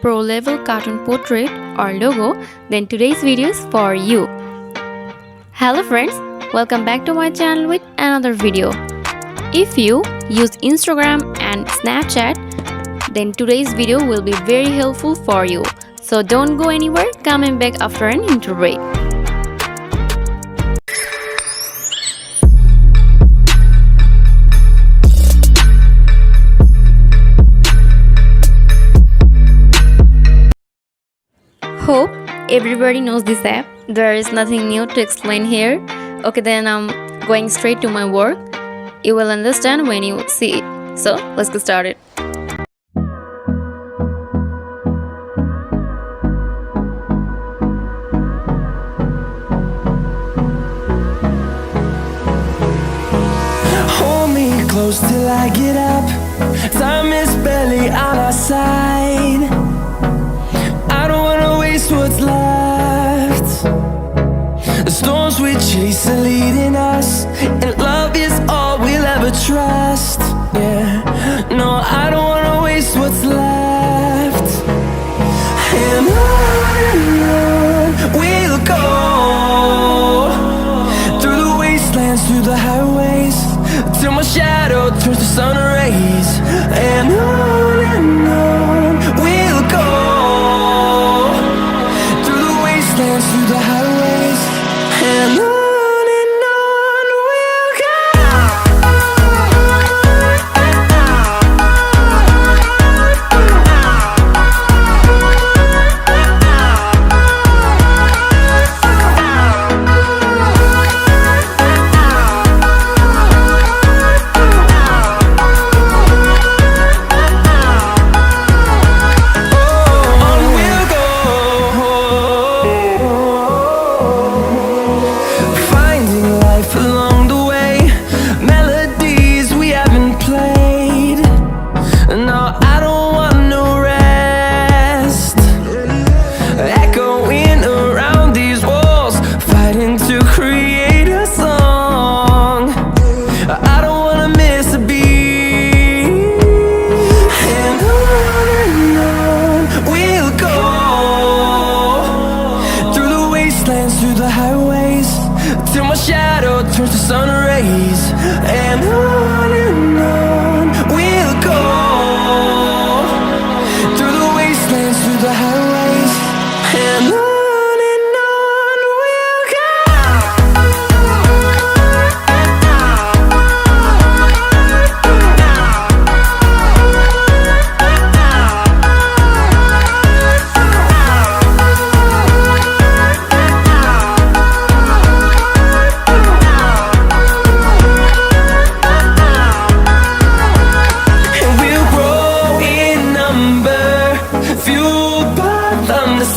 pro-level cartoon portrait or logo, then today's video is for you. Hello friends, welcome back to my channel with another video. If you use Instagram and Snapchat, then today's video will be very helpful for you. So don't go anywhere, coming back after an intro break. Hope everybody knows this app. There is nothing new to explain here. Okay, then I'm going straight to my work. You will understand when you see it. So let's get started. Hold me close till I get up. Time is barely on our side. I don't wanna waste what's left. The storms we chase are leading us, and love is all we'll ever trust. Yeah, no, I don't wanna waste what's left. And on we'll go, through the wastelands, through the highways, till my shadow turns to sun rays. And on we'll go, through the wastelands, through the highways, and on we'll go. Through the highways, till my shadow turns to sun rays. And on we'll go, through the wastelands, through the highways, and on we'll go.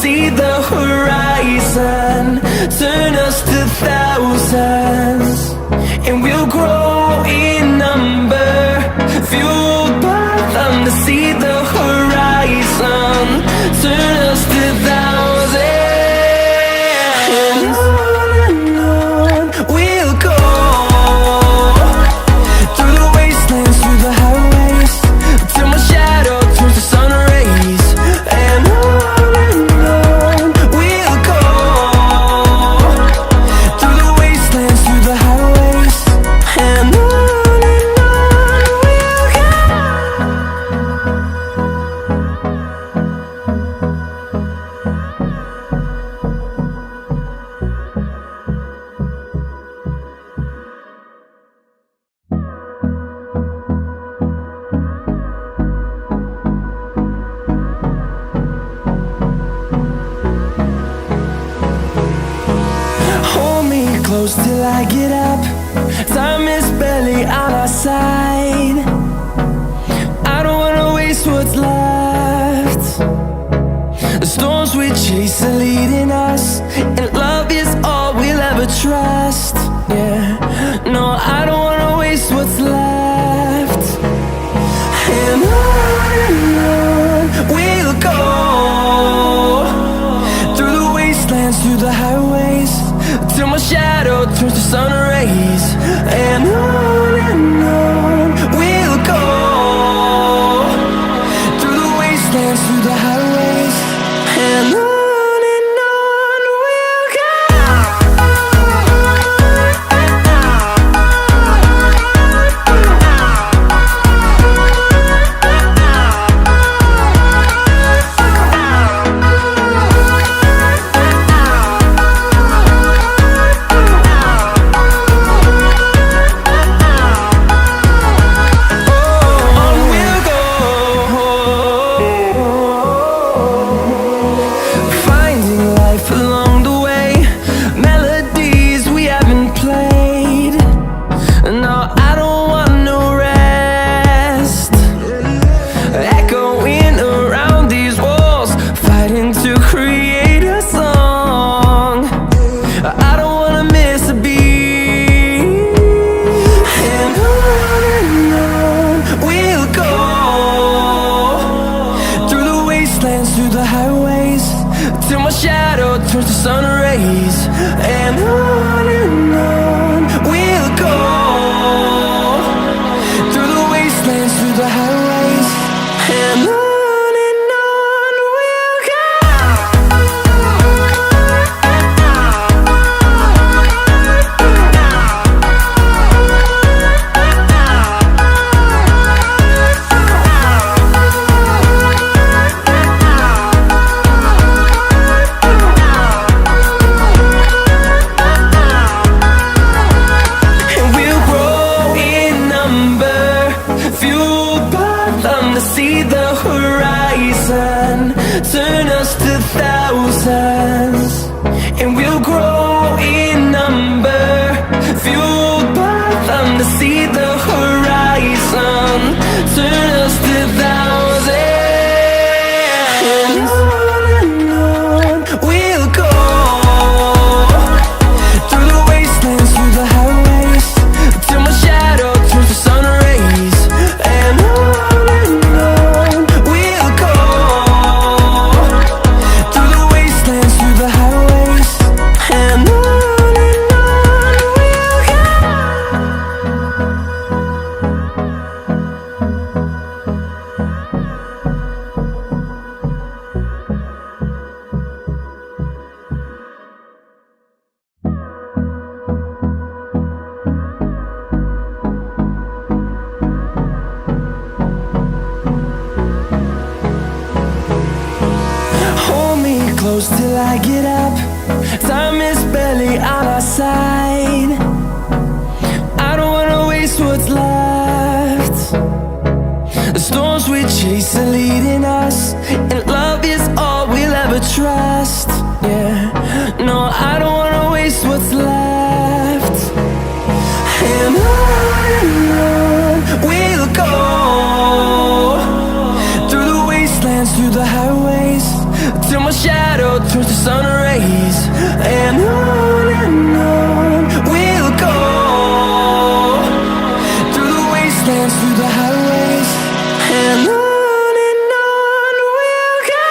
See the horizon, turn us to thousands, and we'll grow in number, fueled by them to see the horizon, turn us to thousands, and on we'll go, through the wastelands, through the highways, till my shadow turns to sun rays. And close till I get up. Time is barely on our side. I don't wanna waste what's left. The storms we chase are leading us, and love is all we'll ever trust. Yeah, no, I don't wanna waste what's left. And on we'll go, through the wastelands, through the highways, till my shadow turns to sun rays. And on we'll go, through the wastelands, through the highways. I get up. Time is barely on our side. I don't wanna waste what's left. The storms we chase are leading us, and love is all we'll ever trust. Yeah, no, I don't wanna waste what's left. And on we'll go, through the wastelands, through the highways, till my shadow turns to sun rays. And on we'll go, through the wastelands, through the highways, and on we'll go.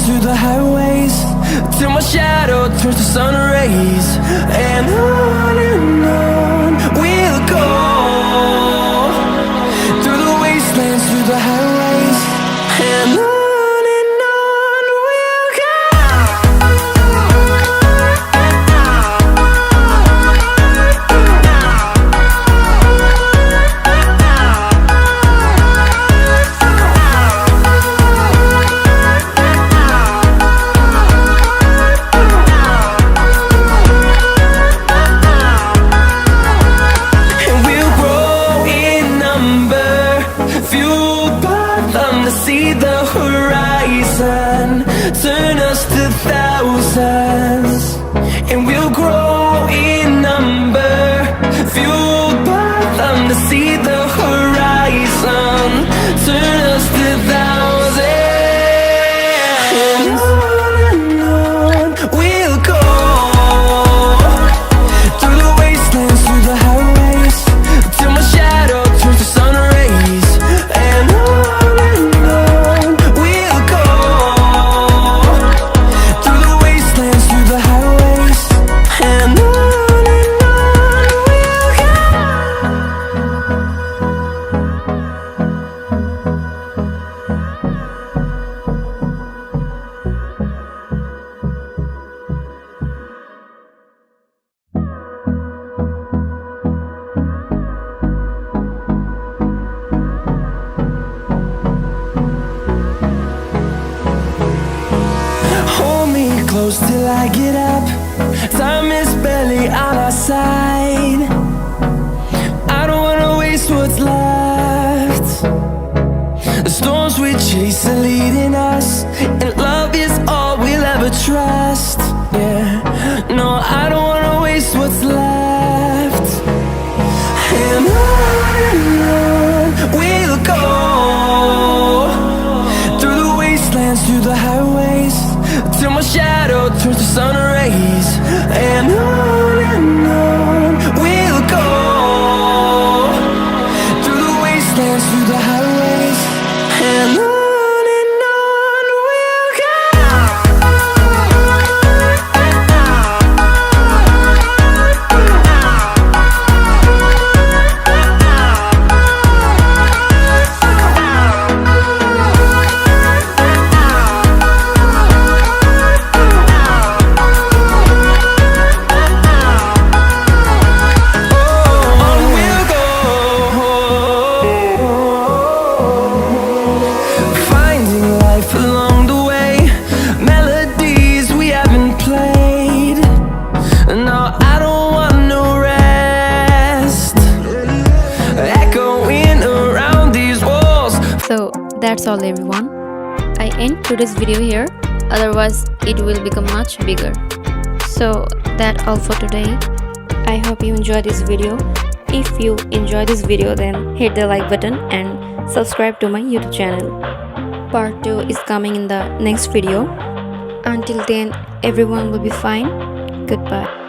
Through the highways, till my shadow turns to sun rays. And on we'll go, through the wastelands, through the highways, and on we'll go. See the horizon turn us to thousands, and we'll grow in number, fueled by them. To see the horizon turn us to thousands, and on we'll go, through the wastelands, through the highways, till my shadow turns to sun rays. And close till I get up. Time is barely on our side. I don't wanna waste what's left. The storms we chase are leading us, and love is all we'll ever trust. Yeah, no, I don't wanna waste what's left. And on we'll go, through the wastelands, through the highways, till my shadow turns to sun rays. And on we'll go, through the wastelands, through the highways, and on we'll go. So that's all everyone. I end today's video here, otherwise it will become much bigger. So that's all for today. I hope you enjoy this video. If you enjoy this video, then hit the like button and subscribe to my YouTube channel. Part 2 is coming in the next video. Until then, everyone will be fine. Goodbye.